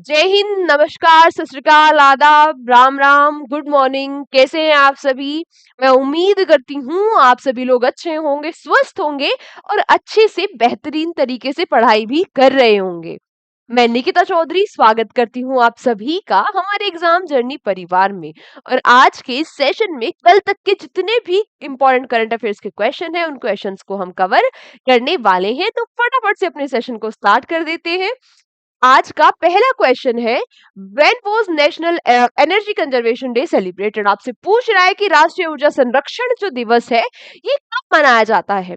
जय हिंद, नमस्कार, सत श्री अकाल, आदाब, राम राम, गुड मॉर्निंग। कैसे हैं आप सभी? मैं उम्मीद करती हूँ आप सभी लोग अच्छे होंगे, स्वस्थ होंगे और अच्छे से बेहतरीन तरीके से पढ़ाई भी कर रहे होंगे। मैं निकिता चौधरी स्वागत करती हूँ आप सभी का हमारे एग्जाम जर्नी परिवार में। और आज के इस सेशन में कल तक के जितने भी इंपॉर्टेंट करंट अफेयर्स के क्वेश्चन हैं उन क्वेश्चंस को हम कवर करने वाले हैं। तो फटाफट से अपने सेशन को स्टार्ट कर देते हैं। आज का पहला क्वेश्चन है, when was national energy conservation day celebrated? आपसे पूछ रहा है कि राष्ट्रीय ऊर्जा संरक्षण जो दिवस है ये कब मनाया जाता है।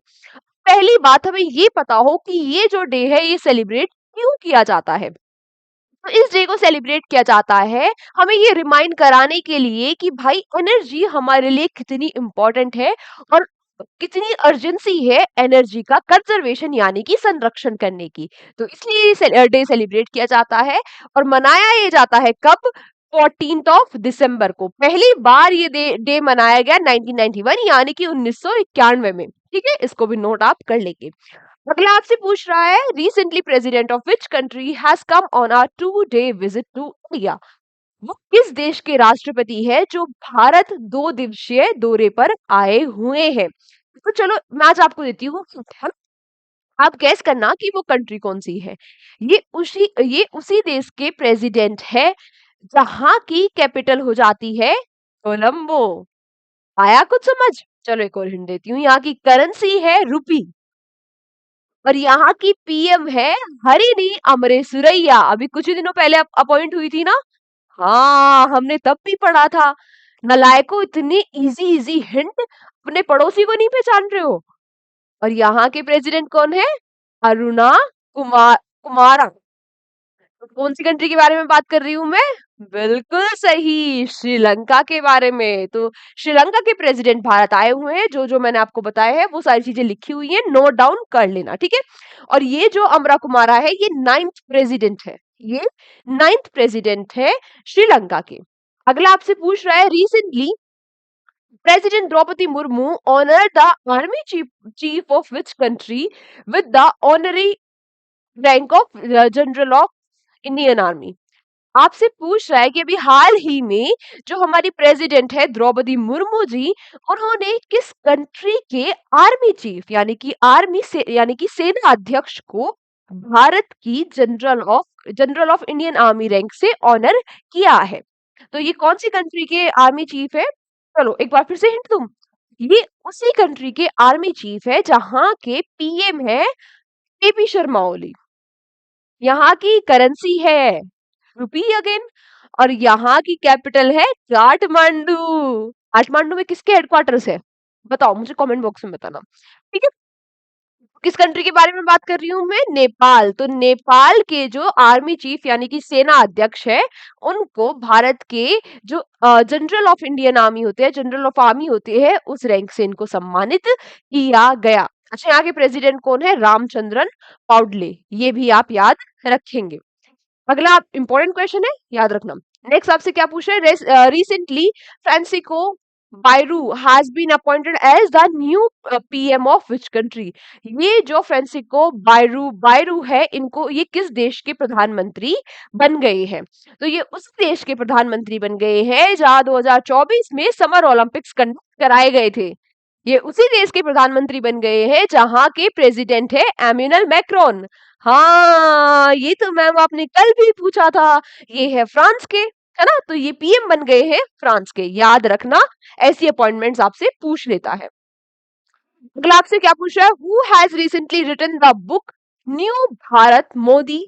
पहली बात, हमें ये पता हो कि ये जो डे है ये सेलिब्रेट क्यों किया जाता है। तो इस डे को सेलिब्रेट किया जाता है हमें ये रिमाइंड कराने के लिए कि भाई एनर्जी हमारे लिए कितनी इंपॉर्टेंट है और कितनी अर्जेंसी है एनर्जी का कंजर्वेशन यानी कि संरक्षण करने की। तो इसलिए ये डे सेलिब्रेट किया जाता है और मनाया ये जाता है कब? 14th ऑफ दिसंबर को। पहली बार ये डे मनाया गया 1991 यानी कि 1991 में। ठीक है, इसको भी नोट आप कर लेंगे। अगला आपसे पूछ रहा है, recently president of which country has come on a 2 day visit to India? वो किस देश के राष्ट्रपति है जो भारत 2 दिवसीय दौरे पर आए हुए हैं? तो चलो मैं आज आपको देती हूँ hint, है ना? आप गैस करना कि वो कंट्री कौन सी है। ये उसी देश के प्रेसिडेंट है जहां की कैपिटल हो जाती है कोलंबो। आया कुछ समझ? चलो एक और हिंट देती हूँ, यहाँ की करेंसी है रुपी और यहाँ की पीएम है हरिनी अमरेसुरैया। अभी कुछ ही दिनों पहले अपॉइंट हुई थी ना। हाँ, हमने तब भी पढ़ा था। नालायकों, इतनी इजी इजी हिंट अपने पड़ोसी को नहीं पहचान रहे हो। और यहाँ के प्रेसिडेंट कौन है? अरुणा कुमारा। तो कौन सी कंट्री के बारे में बात कर रही हूँ मैं? बिल्कुल सही, श्रीलंका के बारे में। तो श्रीलंका के प्रेसिडेंट भारत आए हुए हैं। जो जो मैंने आपको बताया है वो सारी चीजें लिखी हुई है, नोट डाउन कर लेना, ठीक है। और ये जो अमरा कुमारा है ये 9th प्रेसिडेंट है। ये 9th प्रेसिडेंट है श्रीलंका के। अगला आपसे पूछ रहा है, recently president Droupadi Murmu honour the army chief of which country with the honorary rank of general of Indian army? आपसे पूछ रहा है कि अभी हाल ही में जो हमारी प्रेसिडेंट है द्रौपदी मुर्मू जी, उन्होंने किस कंट्री के आर्मी चीफ यानी कि यानी कि सेना अध्यक्ष को भारत की general of Indian army rank से ऑनर किया है। तो ये कौन सी कंट्री के आर्मी चीफ है? चलो एक बार फिर से हिंट दूं। ये उसी कंट्री के आर्मी चीफ है जहां के पीएम है केपी शर्मा ओली। यहाँ की करेंसी है रुपी अगेन और यहाँ की कैपिटल है काठमांडू। काठमांडू में किसके हेडक्वार्टर्स है? बताओ मुझे कमेंट बॉक्स में बताना, ठीक है। किस कंट्री के बारे में बात कर रही हूँ मैं? नेपाल। तो नेपाल के जो आर्मी चीफ यानी कि सेना अध्यक्ष है, उनको भारत के जो जनरल ऑफ इंडियन आर्मी होते हैं, जनरल ऑफ आर्मी होते हैं, उस रैंक से इनको सम्मानित किया गया। अच्छा, यहाँ के प्रेसिडेंट कौन है? रामचंद्रन पौडले। ये भी आप याद रखेंगे। अगला इंपॉर्टेंट क्वेश्चन है, याद रखना। नेक्स्ट आपसे क्या पूछ रहे हैं? Recently Francisco Bayrou has been appointed as the new PM of which country? ये जो फ्रांसिस्को बायरू है, इनको ये किस देश के प्रधानमंत्री बन गए हैं? तो ये उस देश के प्रधानमंत्री बन गए हैं जहां 2024 में समर ओलंपिक्स कंडक्ट कराए गए थे। ये उसी देश के प्रधानमंत्री बन गए हैं जहां के प्रेसिडेंट है एम्यूनल मैक्रोन। हाँ, ये तो मैम आपने कल भी पूछा था। ये है फ्रांस के, है ना। तो ये पीएम बन गए हैं फ्रांस के, याद रखना। ऐसी अपॉइंटमेंट्स आपसे पूछ लेता है। अगला आपसे क्या पूछ रहा है? Who has recently written the book new Bharat Modi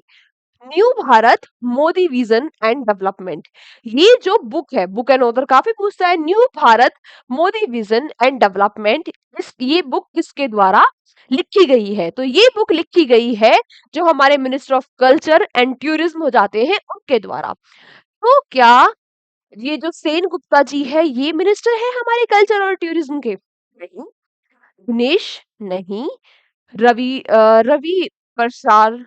new Bharat Modi vision and development? ये जो बुक है, बुक एंड ऑथर काफी पूछता है। New Bharat Modi vision and development, इस ये बुक किसके द्वारा लिखी गई है? तो ये बुक लिखी गई है जो हमारे minister of culture and tourism हो जाते हैं उनके द्वारा। तो क्या ये जो सेन गुप्ता जी है ये मिनिस्टर है हमारे कल्चर और टूरिज्म के? नहीं। दिनेश? नहीं। रवि प्रसाद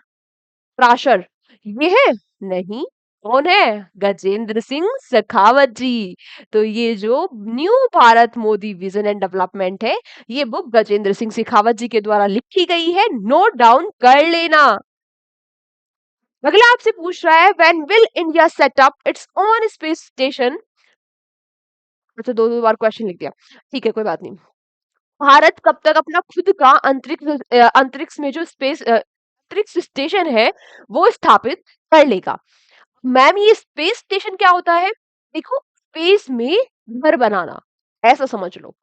प्राशर ये है? नहीं। कौन है? गजेंद्र सिंह शेखावत जी। तो ये जो new Bharat Modi vision and development है, ये बुक गजेंद्र सिंह शेखावत जी के द्वारा लिखी गई है, नोट डाउन कर लेना। अगला आपसे पूछ रहा है when will India set up its own space station. अच्छा, दो दो बार क्वेश्चन लिख दिया, ठीक है कोई बात नहीं। भारत कब तक अपना खुद का अंतरिक्ष में जो अंतरिक्ष स्टेशन है वो स्थापित कर लेगा। मैम ये स्पेस स्टेशन क्या होता है? देखो, स्पेस में घर बनाना, ऐसा समझ लो।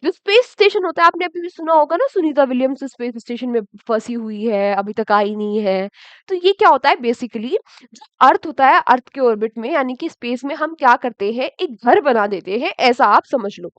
जो स्पेस स्टेशन होता है, आपने अभी भी सुना होगा ना, सुनीता विलियम्स स्पेस स्टेशन में फंसी हुई है, अभी तक आई नहीं है। तो ये क्या होता है बेसिकली, जो अर्थ होता है, अर्थ के ऑर्बिट में यानी कि स्पेस में हम क्या करते हैं, एक घर बना देते हैं, ऐसा आप समझ लो।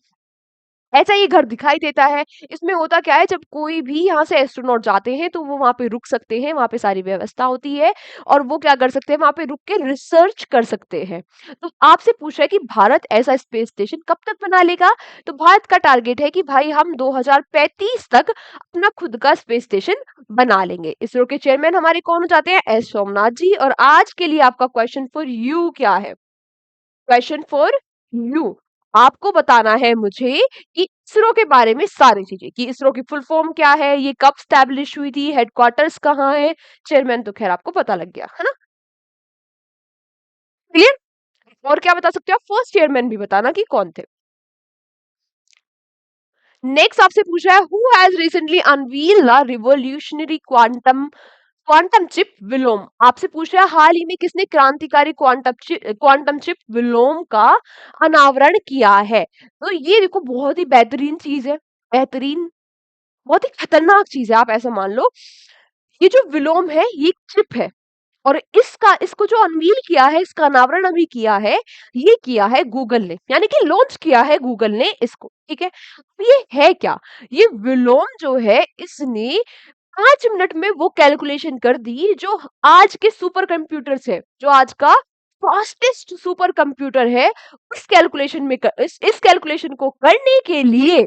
ऐसा ये घर दिखाई देता है। इसमें होता क्या है, जब कोई भी यहाँ से एस्ट्रोनॉट जाते हैं तो वो वहाँ पे रुक सकते हैं, वहाँ पे सारी व्यवस्था होती है और वो क्या कर सकते हैं, वहाँ पे रुक के रिसर्च कर सकते हैं। तो आपसे पूछ रहा है कि भारत ऐसा स्पेस स्टेशन कब तक बना लेगा? तो भारत का टारगेट है कि भाई हम 2035 तक अपना खुद का स्पेस स्टेशन बना लेंगे। इसरो के चेयरमैन हमारे कौन हो जाते हैं? एस सोमनाथ जी। और आज के लिए आपका क्वेश्चन फॉर यू क्या है? क्वेश्चन फॉर यू, आपको बताना है मुझे कि इसरो के बारे में सारी चीजें, कि इसरो की फुल फॉर्म क्या है, ये कब स्टैब्लिश हुई थी, हेडक्वार्टर्स कहाँ है, चेयरमैन तो खैर आपको पता लग गया है ना, क्लियर। और क्या बता सकते हो आप? फर्स्ट चेयरमैन भी बताना कि कौन थे। नेक्स्ट आपसे पूछ रहा है who has recently unveil the revolutionary quantum chip Willow. आपसे पूछ रहा है हाल ही में किसने क्रांतिकारी क्वांटम चिप विलोम का अनावरण किया है। तो ये देखो, बहुत ही बेहतरीन चीज है, बेहतरीन, बहुत ही खतरनाक चीज है, आप ऐसा मान लो। ये जो विलोम है ये चिप है, और इसको जो अनवील किया है, इसका अनावरण अभी किया है, ये किया है गूगल ने, यानी कि लॉन्च किया है गूगल ने इसको, ठीक है। अब ये है क्या? ये विलोम जो है, इसने 5 मिनट में वो कैलकुलेशन कर दी जो आज के सुपर कंप्यूटर है, जो आज का फास्टेस्ट सुपर कंप्यूटर है, इस कैलकुलेशन को करने के लिए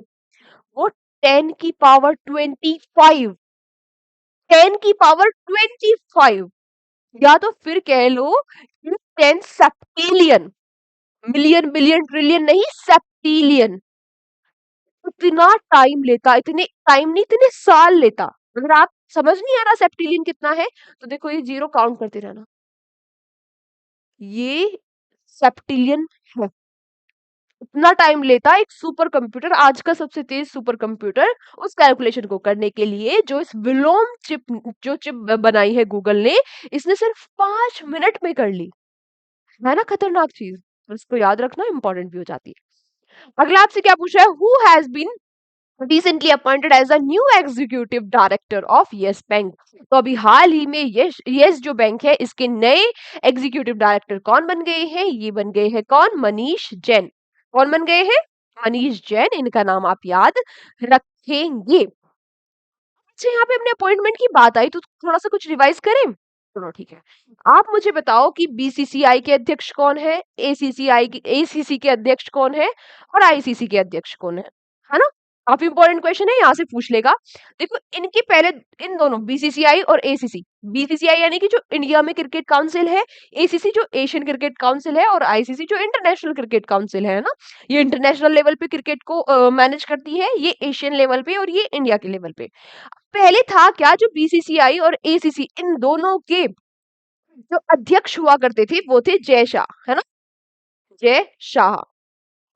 वो 10 की पावर 25, 10 की पावर 25, या तो फिर कह लो 10 सेप्टिलियन, मिलियन बिलियन ट्रिलियन नहीं, सेप्टिलियन। इतना टाइम लेता, इतने टाइम नहीं, इतने साल लेता। अगर आप समझ नहीं आ रहा सेप्टिलियन कितना है, तो देखो ये जीरो काउंट करते रहना, ये सेप्टिलियन है। इतना टाइम लेता एक सुपर कंप्यूटर, आज का सबसे तेज सुपर कंप्यूटर, उस कैलकुलेशन को करने के लिए, जो इस विलोम चिप बनाई है गूगल ने, इसने सिर्फ 5 मिनट में कर ली। है ना खतरनाक चीज? तो इसको याद रखना, इंपॉर्टेंट भी हो जाती है। अगला आपसे क्या पूछा है, who has been recently appointed as a new executive director of yes bank. तो अभी हाल ही में यस जो बैंक है, इसके नए एग्जीक्यूटिव डायरेक्टर कौन बन गए हैं? ये बन गए हैं कौन? मनीष जैन। कौन बन गए हैं? मनीष जैन, इनका नाम आप याद रखेंगे। अच्छा, यहाँ पे अपने अपॉइंटमेंट की बात आई तो थोड़ा सा कुछ रिवाइज करें। चलो ठीक है, आप मुझे बताओ कि बीसीसीआई के अध्यक्ष कौन है, एसीसी के अध्यक्ष कौन है, और आईसीसी के अध्यक्ष कौन है ना? काफी इंपॉर्टेंट क्वेश्चन है, यहाँ से पूछ लेगा। देखो, इनके पहले, इन दोनों बीसीसीआई और एसीसी, बीसीसीआई यानी कि जो इंडिया में क्रिकेट काउंसिल है, एसीसी जो एशियन क्रिकेट काउंसिल है, और आईसीसी जो इंटरनेशनल क्रिकेट काउंसिल है ना, ये इंटरनेशनल लेवल पे क्रिकेट को मैनेज करती है, ये एशियन लेवल पे और ये इंडिया के लेवल पे। पहले था क्या, जो बीसीसीआई और एसीसी, इन दोनों के जो अध्यक्ष हुआ करते थे वो थे जय शाह, है ना, जय शाह।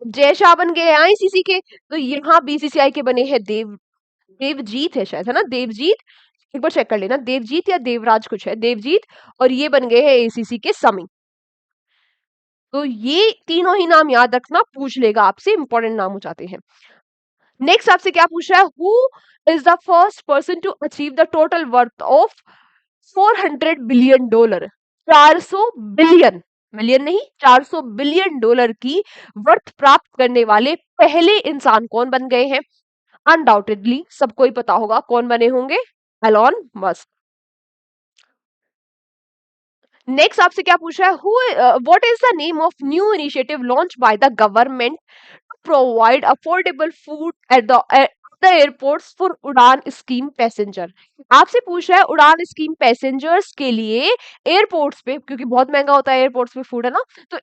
जय शाह बन गए आईसीसी के, तो यहाँ बीसीसीआई के बने हैं देवजीत है शायद, है ना, देवजीत। एक बार चेक कर लेना, देवजीत या देवराज कुछ है, देवजीत। और ये बन गए हैं एसीसी के समी। तो ये तीनों ही नाम याद रखना, पूछ लेगा आपसे, इंपॉर्टेंट नाम हो जाते हैं। नेक्स्ट आपसे क्या पूछ रहा है, who is the first person to achieve the total worth of $400 billion. 400 billion, million नहीं, $400 बिलियन की वर्थ प्राप्त करने वाले पहले इंसान कौन बन गए हैं? अनडाउटेडली सबको ही पता होगा कौन बने होंगे, एलॉन मस्क। नेक्स्ट आपसे क्या पूछ रहा है, who what is the name of new initiative launch by the government provide affordable food at the airports for उड़ान स्कीम पैसेंजर। आपसे पूछ रहा है उड़ान स्कीम पैसेंजर्स के लिए एयरपोर्ट्स पे, क्योंकि बहुत महंगा होता है एयरपोर्ट्स पे फूड, है ना, तो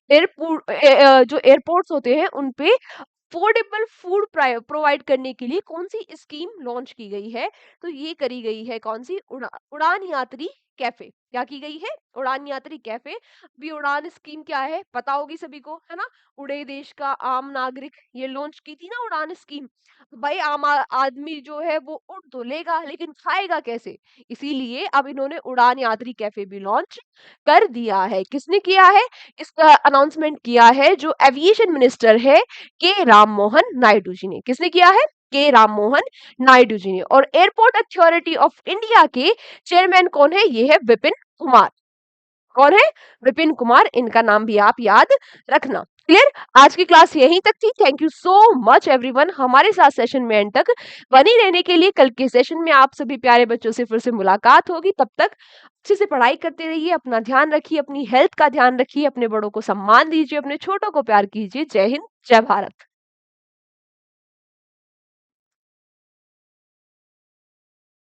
जो एयरपोर्ट्स होते हैं उन पे अफोर्डेबल फूड प्रोवाइड करने के लिए कौन सी स्कीम लॉन्च की गई है? तो ये करी गई है कौन सी? उड़ान यात्री कैफे। क्या की गई है? उड़ान यात्री कैफे। अभी उड़ान स्कीम क्या है पता होगी सभी को, है ना? उड़े देश का आम नागरिक, ये लॉन्च की थी ना उड़ान स्कीम। भाई आम आदमी जो है वो उड़ तो लेगा लेकिन खाएगा कैसे? इसीलिए अब इन्होंने उड़ान यात्री कैफे भी लॉन्च कर दिया है। किसने किया है? इसका अनाउंसमेंट किया है जो एविएशन मिनिस्टर है के राम मोहन नायडू जी ने। किसने किया है? के राम मोहन नायडू जी ने। और एयरपोर्ट अथॉरिटी ऑफ इंडिया के चेयरमैन कौन है? ये है विपिन कुमार। कौन है? विपिन कुमार। इनका नाम भी आप याद रखना। क्लियर? आज की क्लास यहीं तक थी। Thank you so much everyone हमारे साथ सेशन में एंड तक बनी रहने के लिए। कल के सेशन में आप सभी प्यारे बच्चों से फिर से मुलाकात होगी। तब तक अच्छे से पढ़ाई करते रहिए, अपना ध्यान रखिए, अपनी हेल्थ का ध्यान रखिए, अपने बड़ों को सम्मान दीजिए, अपने छोटों को प्यार कीजिए। जय हिंद, जय भारत।